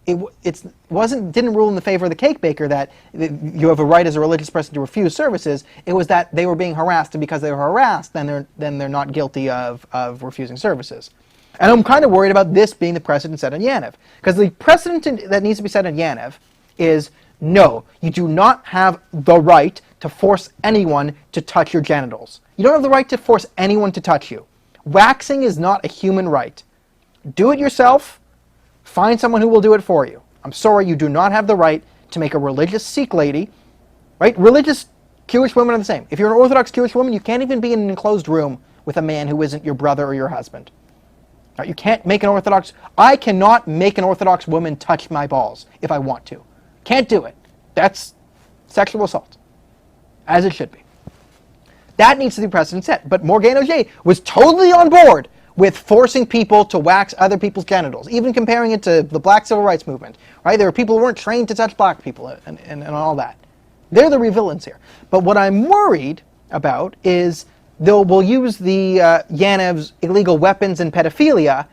rule in the favor of the cake baker that you have a right as a religious person to refuse services. It was that they were being harassed, and because they were harassed, then they're not guilty of refusing services. And I'm kind of worried about this being the precedent set on Yaniv. Because the precedent that needs to be set on Yaniv is, no, you do not have the right to force anyone to touch your genitals. You don't have the right to force anyone to touch you. Waxing is not a human right. Do it yourself. Find someone who will do it for you. I'm sorry, you do not have the right to make a religious Sikh lady, right? Religious Jewish women are the same. If you're an Orthodox Jewish woman, you can't even be in an enclosed room with a man who isn't your brother or your husband. Right? You can't make I cannot make an Orthodox woman touch my balls if I want to. Can't do it. That's sexual assault, as it should be. That needs to be precedent set. But Morgane O'Shea was totally on board with forcing people to wax other people's genitals, even comparing it to the Black Civil Rights Movement. Right? There were people who weren't trained to touch black people and all that. They're the real villains here. But what I'm worried about is we'll use the Yaniv's illegal weapons and pedophilia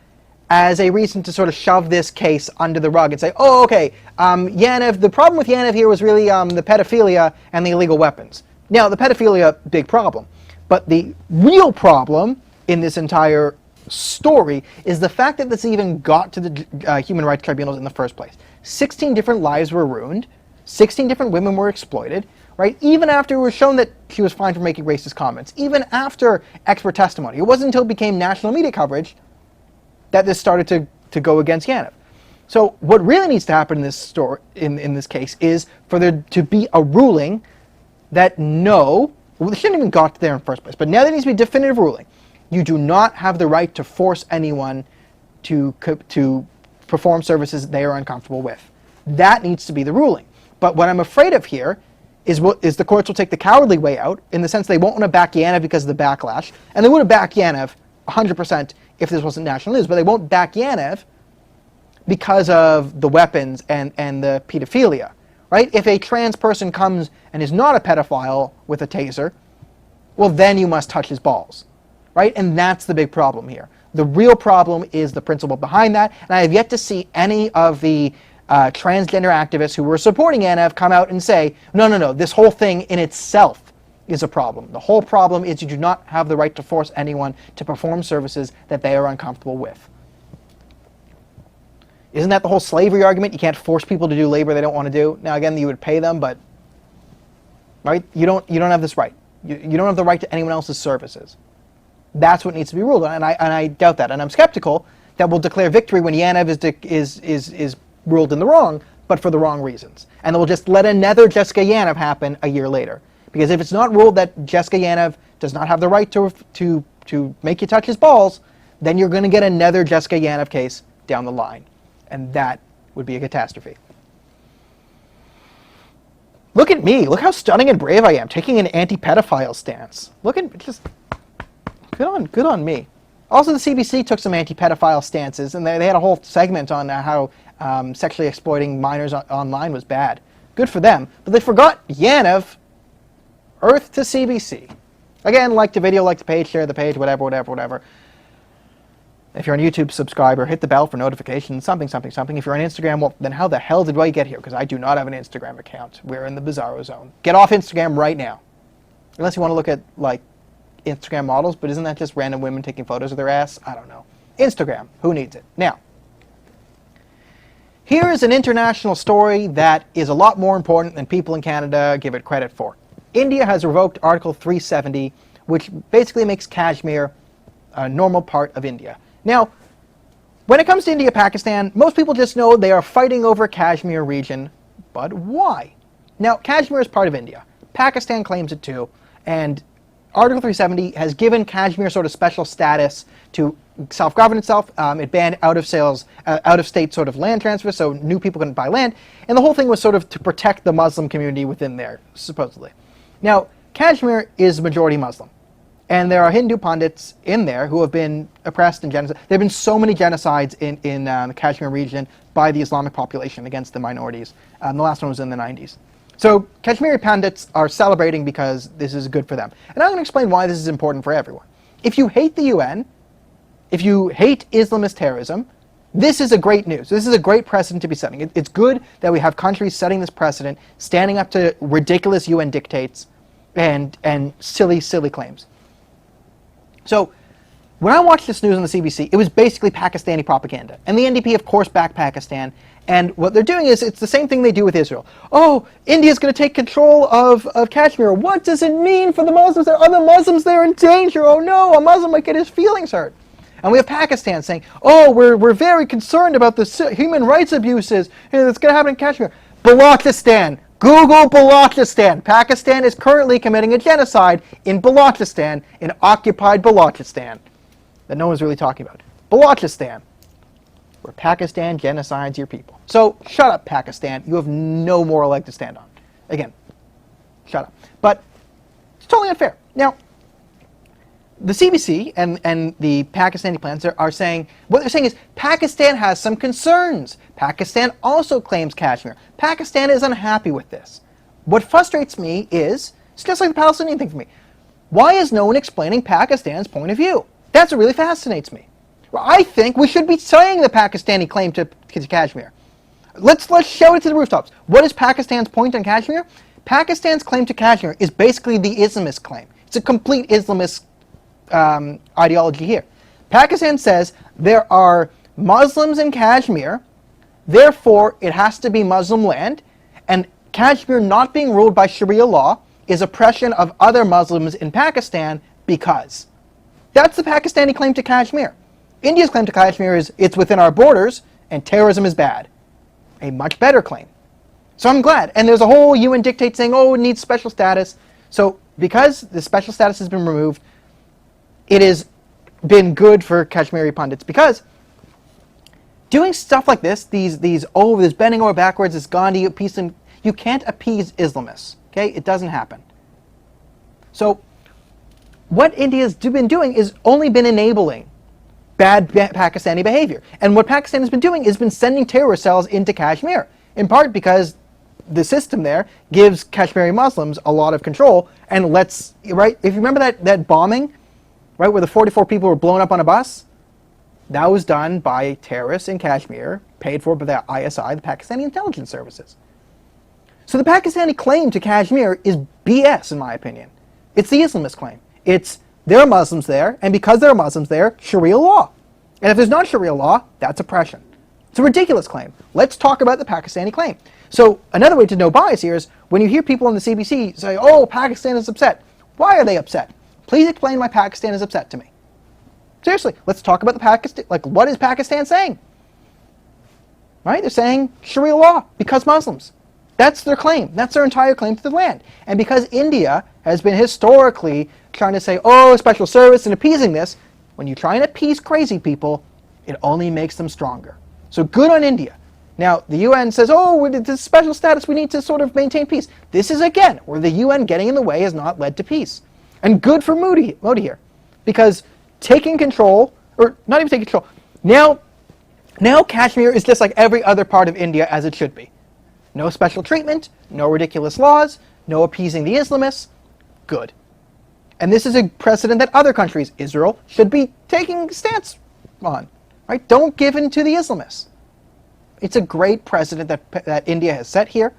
as a reason to sort of shove this case under the rug and say, oh, okay, Yaniv, the problem with Yaniv here was really the pedophilia and the illegal weapons. Now, the pedophilia, big problem. But the real problem in this entire story is the fact that this even got to the human rights tribunals in the first place. 16 different lives were ruined. 16 different women were exploited. Right? Even after it was shown that she was fined for making racist comments, even after expert testimony. It wasn't until it became national media coverage that this started to go against Yaniv. So what really needs to happen in this story, in this case, is for there to be a ruling that they shouldn't even got there in the first place, but now there needs to be a definitive ruling. You do not have the right to force anyone to perform services they are uncomfortable with. That needs to be the ruling. But what I'm afraid of here is the courts will take the cowardly way out, in the sense they won't want to back Yaniv because of the backlash. And they would have backed Yaniv 100% if this wasn't national news, but they won't back Yaniv because of the weapons and the pedophilia. Right? If a trans person comes and is not a pedophile with a taser, well, then you must touch his balls. Right? And that's the big problem here. The real problem is the principle behind that, and I have yet to see any of the transgender activists who were supporting Yaniv come out and say, no, this whole thing in itself is a problem. The whole problem is you do not have the right to force anyone to perform services that they are uncomfortable with. Isn't that the whole slavery argument? You can't force people to do labor they don't want to do. Now again, you would pay them, but right? You don't have this right. You don't have the right to anyone else's services. That's what needs to be ruled on, and I doubt that. And I'm skeptical that we'll declare victory when Yaniv is ruled in the wrong, but for the wrong reasons. And we'll just let another Jessica Yaniv happen a year later. Because if it's not ruled that Jessica Yaniv does not have the right to make you touch his balls, then you're going to get another Jessica Yaniv case down the line. And that would be a catastrophe. Look at me. Look how stunning and brave I am, taking an anti-pedophile stance. Look at just good on me. Also, the CBC took some anti-pedophile stances, and they had a whole segment on how sexually exploiting minors online was bad. Good for them. But they forgot Yaniv. Earth to CBC. Again, like the video, like the page, share the page, whatever. If you're on YouTube, subscribe or hit the bell for notifications, something. If you're on Instagram, well, then how the hell did I get here? Because I do not have an Instagram account. We're in the bizarro zone. Get off Instagram right now. Unless you want to look at, like, Instagram models, but isn't that just random women taking photos of their ass? I don't know. Instagram, who needs it? Now, here is an international story that is a lot more important than people in Canada give it credit for. India has revoked Article 370, which basically makes Kashmir a normal part of India. Now, when it comes to India-Pakistan, most people just know they are fighting over Kashmir region, but why? Now, Kashmir is part of India. Pakistan claims it too, and Article 370 has given Kashmir sort of special status to self-govern itself. It banned out-of-state sort of land transfers, so new people couldn't buy land, and the whole thing was sort of to protect the Muslim community within there, supposedly. Now, Kashmir is majority Muslim, and there are Hindu pundits in there who have been oppressed and genocided. There have been so many genocides in the Kashmir region by the Islamic population against the minorities. The last one was in the 90s. So Kashmiri pundits are celebrating because this is good for them. And I'm going to explain why this is important for everyone. If you hate the UN, if you hate Islamist terrorism, this is a great news. This is a great precedent to be setting. It's good that we have countries setting this precedent, standing up to ridiculous UN dictates and silly claims. So when I watched this news on the CBC, it was basically Pakistani propaganda. And the NDP, of course, backed Pakistan. And what they're doing is, it's the same thing they do with Israel. Oh, India's going to take control of Kashmir. What does it mean for the Muslims? There are other Muslims there in danger. Oh no, a Muslim might get his feelings hurt. And we have Pakistan saying, oh, we're very concerned about the human rights abuses that's going to happen in Kashmir. Balochistan. Google Balochistan. Pakistan is currently committing a genocide in Balochistan, in occupied Balochistan, that no one's really talking about. Balochistan, where Pakistan genocides your people. So, shut up, Pakistan. You have no moral leg to stand on. Again, shut up. But it's totally unfair. Now, the CBC and the Pakistani plans are saying, what they're saying is Pakistan has some concerns. Pakistan also claims Kashmir. Pakistan is unhappy with this. What frustrates me is, it's just like the Palestinian thing for me. Why is no one explaining Pakistan's point of view? That's what really fascinates me. Well, I think we should be saying the Pakistani claim to Kashmir. Let's shout it to the rooftops. What is Pakistan's point on Kashmir? Pakistan's claim to Kashmir is basically the Islamist claim. It's a complete Islamist ideology here. Pakistan says there are Muslims in Kashmir, therefore it has to be Muslim land, and Kashmir not being ruled by Sharia law is oppression of other Muslims in Pakistan because. That's the Pakistani claim to Kashmir. India's claim to Kashmir is it's within our borders and terrorism is bad. A much better claim. So I'm glad. And there's a whole UN dictate saying, oh, it needs special status. So because the special status has been removed, it has been good for Kashmiri pundits because doing stuff like this, this bending over backwards, this Gandhi peace, and you can't appease Islamists. Okay, it doesn't happen. So what India's been doing is only been enabling bad Pakistani behavior. And what Pakistan has been doing is been sending terror cells into Kashmir, in part because the system there gives Kashmiri Muslims a lot of control and lets, right, if you remember that bombing, right, where the 44 people were blown up on a bus, that was done by terrorists in Kashmir, paid for by the ISI, the Pakistani intelligence services. So the Pakistani claim to Kashmir is BS, in my opinion. It's the Islamist claim. It's there are Muslims there, and because there are Muslims there, Sharia law. And if there's not Sharia law, that's oppression. It's a ridiculous claim. Let's talk about the Pakistani claim. So another way to know bias here is when you hear people on the CBC say, oh, Pakistan is upset. Why are they upset? Please explain why Pakistan is upset to me. Seriously, let's talk about the Pakistan. Like, what is Pakistan saying? Right? They're saying Sharia law because Muslims. That's their claim. That's their entire claim to the land. And because India has been historically trying to say, oh, special service and appeasing this, when you try and appease crazy people, it only makes them stronger. So good on India. Now, the UN says, oh, with this special status, we need to sort of maintain peace. This is, again, where the UN getting in the way has not led to peace. And good for Modi here. Because taking control, or not even taking control, now Kashmir is just like every other part of India as it should be. No special treatment, no ridiculous laws, no appeasing the Islamists. Good. And this is a precedent that other countries, Israel, should be taking stance on. Right? Don't give in to the Islamists. It's a great precedent that India has set here.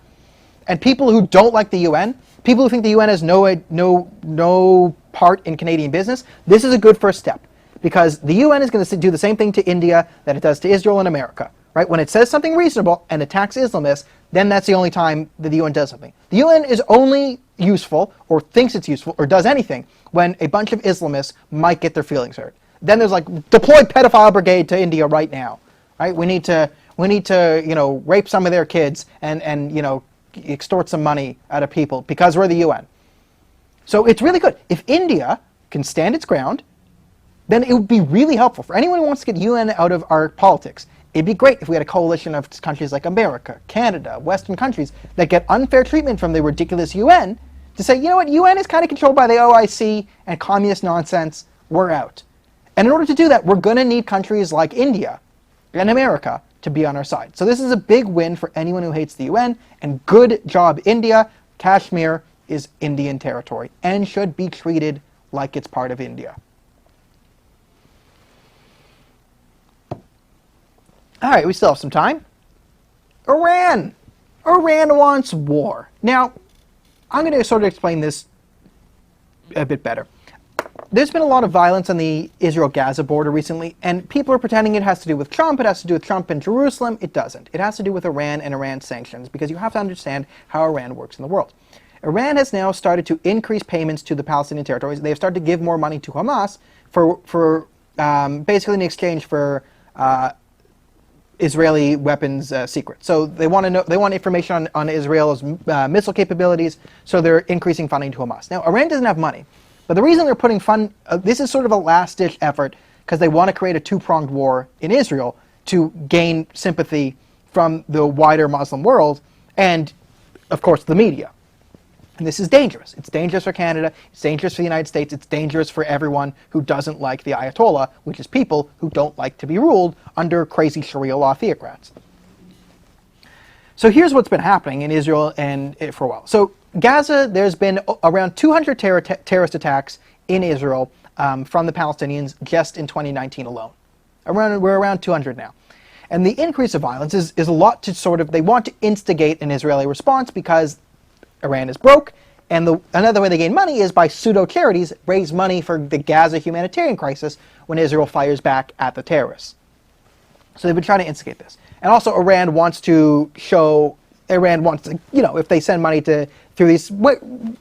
And people who don't like the UN, people who think the UN has no part in Canadian business, this is a good first step. Because the UN is going to do the same thing to India that it does to Israel and America. Right? When it says something reasonable and attacks Islamists, then that's the only time that the UN does something. The UN is only useful, or thinks it's useful, or does anything, when a bunch of Islamists might get their feelings hurt. Then there's like, deploy pedophile brigade to India right now. Right? We need to rape some of their kids and extort some money out of people because we're the UN. So it's really good. If India can stand its ground, then it would be really helpful for anyone who wants to get UN out of our politics. It'd be great if we had a coalition of countries like America, Canada, Western countries that get unfair treatment from the ridiculous UN to say, you know what, UN is kind of controlled by the OIC and communist nonsense, we're out. And in order to do that, we're going to need countries like India and America to be on our side. So this is a big win for anyone who hates the UN, and good job, India. Kashmir is Indian territory and should be treated like it's part of India. All right, we still have some time. Iran. Iran wants war. Now, I'm going to sort of explain this a bit better. There's been a lot of violence on the Israel-Gaza border recently, and people are pretending it has to do with Trump, it has to do with Trump and Jerusalem. It doesn't. It has to do with Iran and Iran's sanctions, because you have to understand how Iran works in the world. Iran has now started to increase payments to the Palestinian territories. They have started to give more money to Hamas for basically in exchange for Israeli weapons secrets. So they want information on Israel's missile capabilities, so they're increasing funding to Hamas. Now, Iran doesn't have money, but the reason they're putting this is sort of a last-ditch effort because they want to create a two-pronged war in Israel to gain sympathy from the wider Muslim world and, of course, the media. And this is dangerous. It's dangerous for Canada, it's dangerous for the United States, it's dangerous for everyone who doesn't like the Ayatollah, which is people who don't like to be ruled under crazy Sharia law theocrats. So here's what's been happening in Israel and for a while. So Gaza, there's been around 200 terrorist attacks in Israel from the Palestinians just in 2019 alone. We're around 200 now. And the increase of violence is a lot to sort of, they want to instigate an Israeli response because Iran is broke, and another way they gain money is by pseudo-charities, raise money for the Gaza humanitarian crisis when Israel fires back at the terrorists. So they've been trying to instigate this. And also Iran wants to, if they send money through these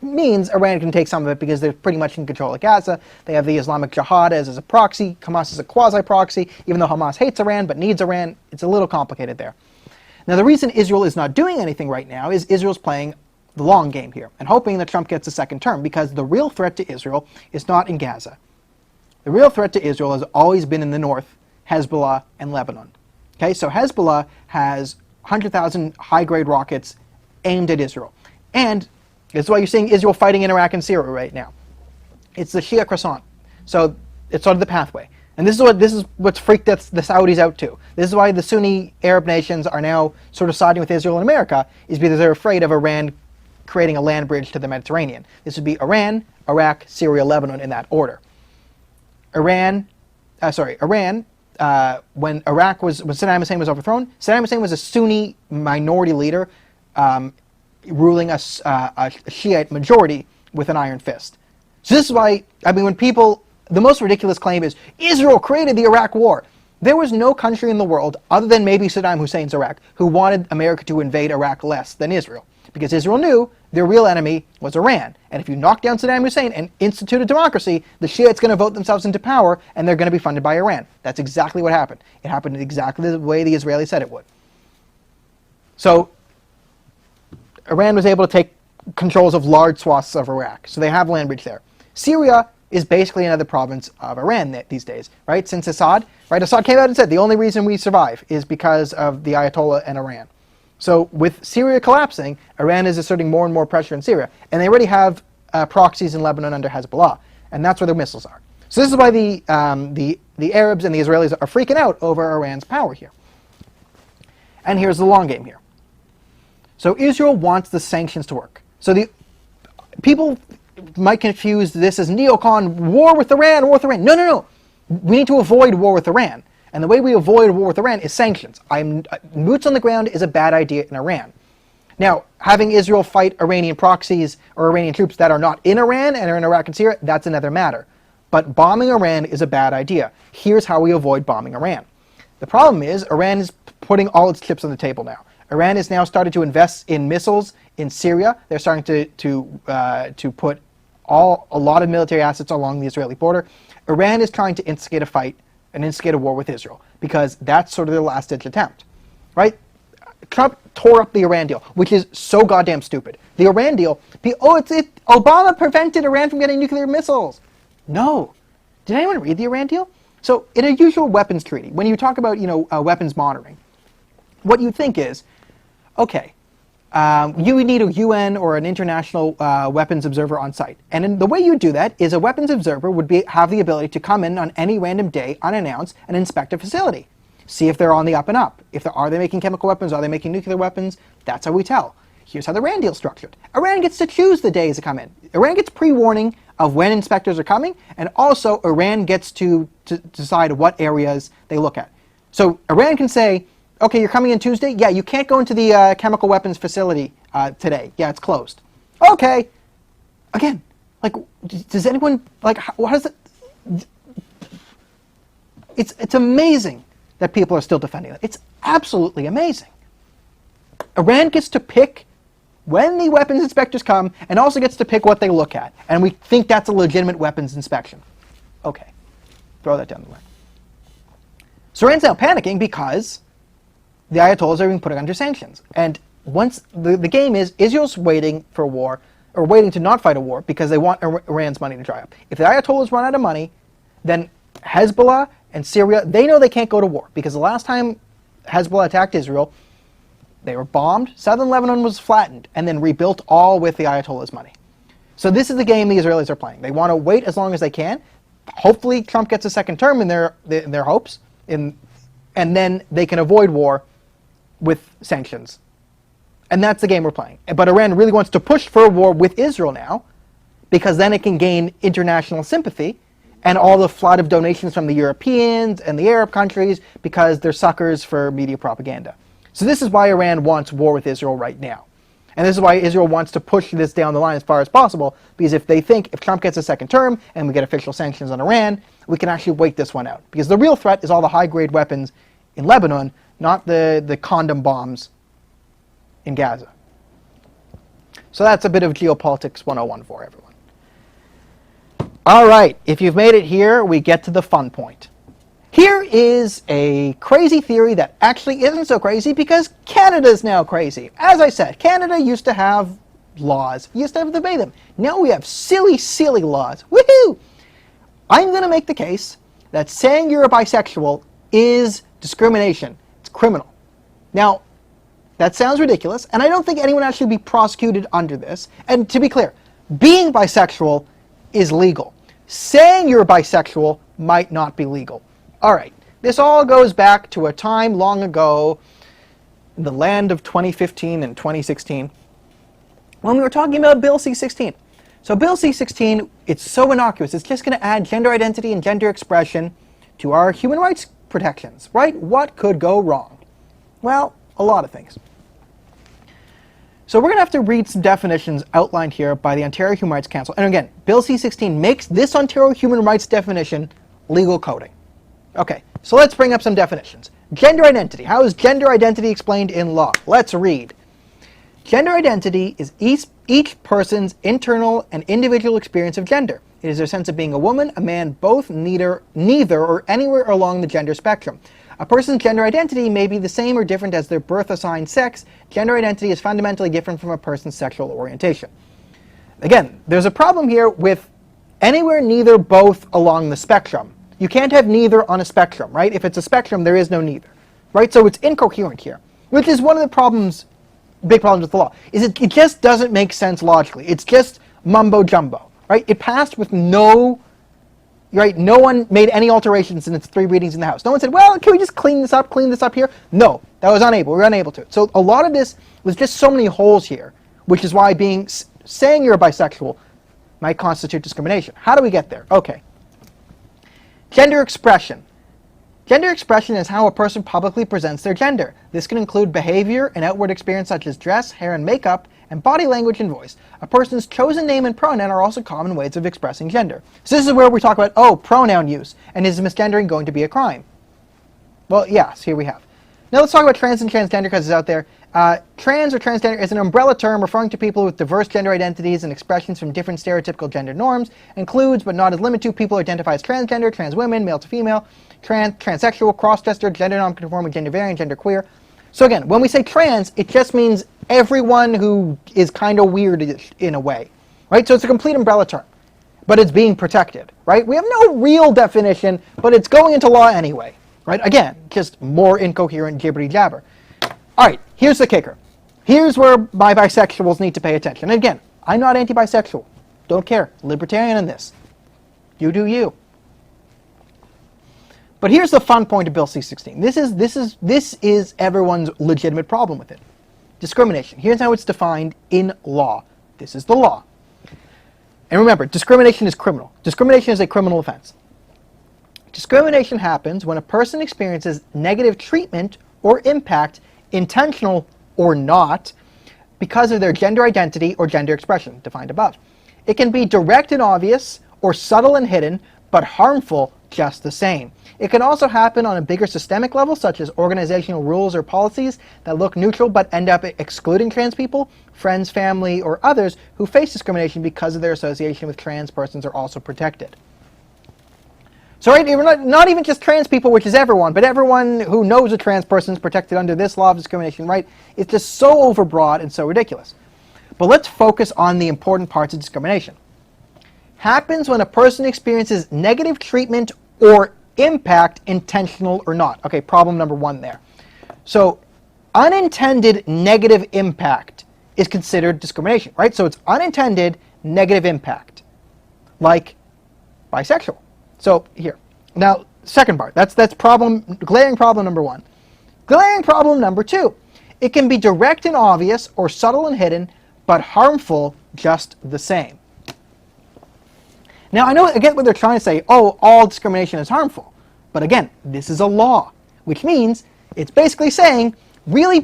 means, Iran can take some of it because they're pretty much in control of Gaza. They have the Islamic Jihad as a proxy, Hamas is a quasi-proxy, even though Hamas hates Iran but needs Iran. It's a little complicated there. Now the reason Israel is not doing anything right now is Israel's playing the long game here and hoping that Trump gets a second term, because the real threat to Israel is not in Gaza. The real threat to Israel has always been in the north, Hezbollah and Lebanon. Okay, so Hezbollah has 100,000 high-grade rockets aimed at Israel. And this is why you're seeing Israel fighting in Iraq and Syria right now. It's the Shia croissant. So it's sort of the pathway. And this is what's freaked the Saudis out too. This is why the Sunni Arab nations are now sort of siding with Israel and America, is because they're afraid of Iran creating a land bridge to the Mediterranean. This would be Iran, Iraq, Syria, Lebanon in that order. Iran, when Saddam Hussein was overthrown, Saddam Hussein was a Sunni minority leader ruling a Shiite majority with an iron fist. So this is why, I mean, when people, the most ridiculous claim is, Israel created the Iraq War. There was no country in the world, other than maybe Saddam Hussein's Iraq, who wanted America to invade Iraq less than Israel. Because Israel knew their real enemy was Iran. And if you knock down Saddam Hussein and institute a democracy, the Shiites going to vote themselves into power, and they're going to be funded by Iran. That's exactly what happened. It happened exactly the way the Israelis said it would. So Iran was able to take controls of large swaths of Iraq. So they have land bridge there. Syria is basically another province of Iran these days, right? Since Assad, right? Assad came out and said the only reason we survive is because of the Ayatollah and Iran. So with Syria collapsing, Iran is asserting more and more pressure in Syria. And they already have proxies in Lebanon under Hezbollah. And that's where their missiles are. So this is why the Arabs and the Israelis are freaking out over Iran's power here. And here's the long game here. So Israel wants the sanctions to work. So the people might confuse this as neocon, war with Iran, war with Iran. No, no, no. We need to avoid war with Iran. And the way we avoid war with Iran is sanctions. Boots on the ground is a bad idea in Iran. Now, having Israel fight Iranian proxies or Iranian troops that are not in Iran and are in Iraq and Syria, that's another matter. But bombing Iran is a bad idea. Here's how we avoid bombing Iran. The problem is Iran is putting all its chips on the table now. Iran has now started to invest in missiles in Syria. They're starting to put a lot of military assets along the Israeli border. Iran is trying to instigate a fight and instigate a war with Israel because that's sort of their last-ditch attempt, right? Trump tore up the Iran deal, which is so goddamn stupid. The Iran deal, Obama prevented Iran from getting nuclear missiles. No. Did anyone read the Iran deal? So in a usual weapons treaty, when you talk about, weapons monitoring, what you think is, okay, you would need a UN or an international weapons observer on site. And the way you do that is a weapons observer would have the ability to come in on any random day unannounced and inspect a facility. See if they're on the up and up. Are they making chemical weapons? Are they making nuclear weapons? That's how we tell. Here's how the Iran deal's structured. Iran gets to choose the days to come in. Iran gets pre-warning of when inspectors are coming, and also Iran gets to decide what areas they look at. So Iran can say, okay, you're coming in Tuesday? Yeah, you can't go into the chemical weapons facility today. Yeah, it's closed. Okay. Again, does anyone, how does it... It's amazing that people are still defending it. It's absolutely amazing. Iran gets to pick when the weapons inspectors come and also gets to pick what they look at. And we think that's a legitimate weapons inspection. Okay. Throw that down the line. So Iran's now panicking because the Ayatollahs are being put under sanctions. And once the game is, Israel's waiting for war, or waiting to not fight a war because they want Iran's money to dry up. If the Ayatollahs run out of money, then Hezbollah and Syria, they know they can't go to war because the last time Hezbollah attacked Israel, they were bombed, southern Lebanon was flattened, and then rebuilt all with the Ayatollah's money. So this is the game the Israelis are playing. They want to wait as long as they can. Hopefully Trump gets a second term in their hopes, and then they can avoid war with sanctions. And that's the game we're playing. But Iran really wants to push for a war with Israel now, because then it can gain international sympathy and all the flood of donations from the Europeans and the Arab countries because they're suckers for media propaganda. So this is why Iran wants war with Israel right now. And this is why Israel wants to push this down the line as far as possible, because if they think if Trump gets a second term and we get official sanctions on Iran, we can actually wait this one out. Because the real threat is all the high-grade weapons in Lebanon, not the condom bombs in Gaza. So that's a bit of geopolitics 101 for everyone. All right, if you've made it here, we get to the fun point. Here is a crazy theory that actually isn't so crazy because Canada's now crazy. As I said, Canada used to have laws. Used to have to obey them. Now we have silly, silly laws. Woohoo! I'm going to make the case that saying you're a bisexual is discrimination. It's criminal. Now, that sounds ridiculous, and I don't think anyone should be prosecuted under this. And to be clear, being bisexual is legal. Saying you're bisexual might not be legal. All right, this all goes back to a time long ago in the land of 2015 and 2016 when we were talking about Bill C-16. So Bill C-16, it's so innocuous. It's just going to add gender identity and gender expression to our human rights protections, right? What could go wrong? Well, a lot of things. So we're going to have to read some definitions outlined here by the Ontario Human Rights Council. And again, Bill C-16 makes this Ontario human rights definition legal coding. Okay, so let's bring up some definitions. Gender identity. How is gender identity explained in law? Let's read. Gender identity is each person's internal and individual experience of gender. It is their sense of being a woman, a man, both, neither, or anywhere along the gender spectrum. A person's gender identity may be the same or different as their birth-assigned sex. Gender identity is fundamentally different from a person's sexual orientation. Again, there's a problem here with anywhere, neither, both along the spectrum. You can't have neither on a spectrum, right? If it's a spectrum, there is no neither, right? So it's incoherent here, which is one of the problems, big problems with the law, is it just doesn't make sense logically. It's just mumbo-jumbo, right? It passed with no one made any alterations in its 3 readings in the House. No one said, well, can we just clean this up here? No, that was unable. We were unable to. So a lot of this was just so many holes here, which is why saying you're bisexual might constitute discrimination. How do we get there? Okay. Gender expression. Gender expression is how a person publicly presents their gender. This can include behavior and outward experience such as dress, hair and makeup, and body language and voice. A person's chosen name and pronoun are also common ways of expressing gender. So this is where we talk about, pronoun use, and is misgendering going to be a crime? Well, yes, here we have. Now let's talk about trans and transgender because it's out there. Trans or transgender is an umbrella term referring to people with diverse gender identities and expressions from different stereotypical gender norms. Includes, but not as limited to, people who identify as transgender, trans women, male to female, transsexual, cross-dresser, gender non-conforming, gender variant, gender queer. So again, when we say trans, it just means everyone who is kind of weird in a way, right? So it's a complete umbrella term, but it's being protected, right? We have no real definition, but it's going into law anyway, right? Again, just more incoherent gibbery jabber. All right, here's the kicker. Here's where my bisexuals need to pay attention. And again, I'm not anti-bisexual. Don't care. Libertarian in this. You do you. But here's the fun point of Bill C-16. This is everyone's legitimate problem with it. Discrimination. Here's how it's defined in law. This is the law. And remember, discrimination is criminal. Discrimination is a criminal offense. Discrimination happens when a person experiences negative treatment or impact, intentional or not, because of their gender identity or gender expression, defined above. It can be direct and obvious, or subtle and hidden, but harmful just the same. It can also happen on a bigger systemic level, such as organizational rules or policies that look neutral but end up excluding trans people, friends, family, or others who face discrimination because of their association with trans persons are also protected. So right, not even just trans people, which is everyone, but everyone who knows a trans person is protected under this law of discrimination, right? It's just so overbroad and so ridiculous. But let's focus on the important parts of discrimination. Happens when a person experiences negative treatment or impact, intentional or not. Okay, problem number 1 there. So unintended negative impact is considered discrimination, right? So it's unintended negative impact, like bisexual. So here, now second part, that's glaring problem number 1. Glaring problem number 2, it can be direct and obvious or subtle and hidden, but harmful just the same. Now I know, again, what they're trying to say, all discrimination is harmful. But again, this is a law, which means it's basically saying really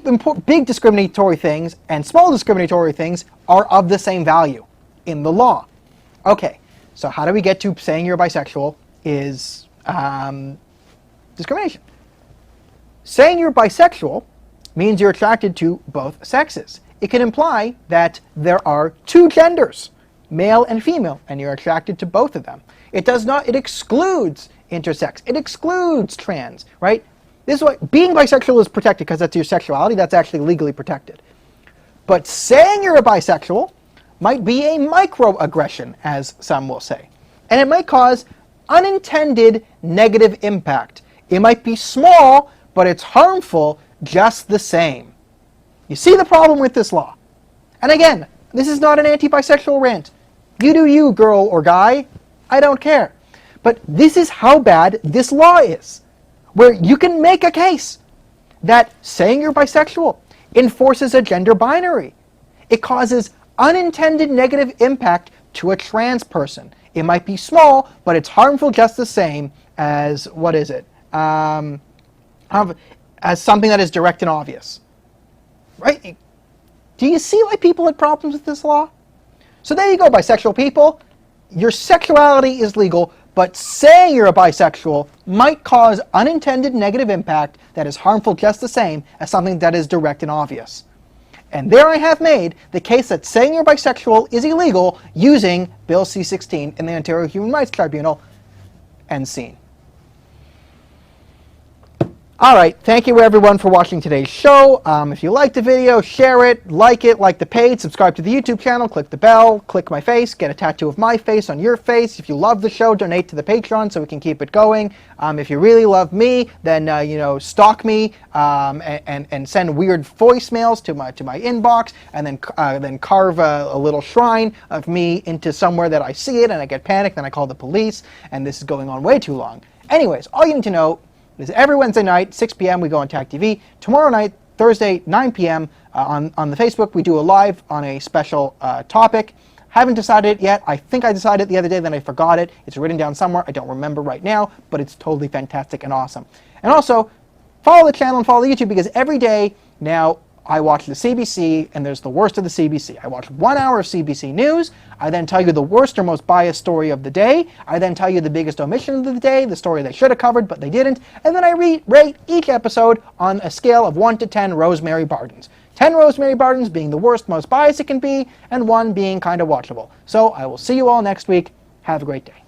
big discriminatory things and small discriminatory things are of the same value in the law. Okay, so how do we get to saying you're bisexual is discrimination? Saying you're bisexual means you're attracted to both sexes. It can imply that there are 2 genders, male and female, and you're attracted to both of them. It does not, it excludes intersex. It excludes trans, right? This is why being bisexual is protected because that's your sexuality. That's actually legally protected. But saying you're a bisexual might be a microaggression, as some will say. And it might cause unintended negative impact. It might be small, but it's harmful just the same. You see the problem with this law? And again, this is not an anti-bisexual rant. You do you, girl or guy. I don't care. But this is how bad this law is, where you can make a case that saying you're bisexual enforces a gender binary. It causes unintended negative impact to a trans person. It might be small, but it's harmful just the same as, what is it? As something that is direct and obvious. Right? Do you see why people had problems with this law? So there you go, bisexual people. Your sexuality is legal, but saying you're a bisexual might cause unintended negative impact that is harmful just the same as something that is direct and obvious. And there I have made the case that saying you're bisexual is illegal using Bill C-16 in the Ontario Human Rights Tribunal. End scene. Alright, thank you everyone for watching today's show. If you liked the video, share it, like the page, subscribe to the YouTube channel, click the bell, click my face, get a tattoo of my face on your face. If you love the show, donate to the Patreon so we can keep it going. If you really love me, then stalk me and send weird voicemails to my inbox, and then carve a little shrine of me into somewhere that I see it and I get panicked and I call the police, and this is going on way too long. Anyways, all you need to know is every Wednesday night, 6 p.m. we go on TAC TV. Tomorrow night, Thursday, 9 p.m. On the Facebook, we do a live on a special topic. Haven't decided it yet. I think I decided it the other day, then I forgot it. It's written down somewhere. I don't remember right now, but it's totally fantastic and awesome. And also, follow the channel and follow the YouTube, because every day now I watch the CBC, and there's the worst of the CBC. I watch 1 hour of CBC News. I then tell you the worst or most biased story of the day. I then tell you the biggest omission of the day, the story they should have covered but they didn't. And then I rate each episode on a scale of 1 to 10 Rosemary Bardens. 10 Rosemary Bardens being the worst, most biased it can be, and 1 being kind of watchable. So I will see you all next week. Have a great day.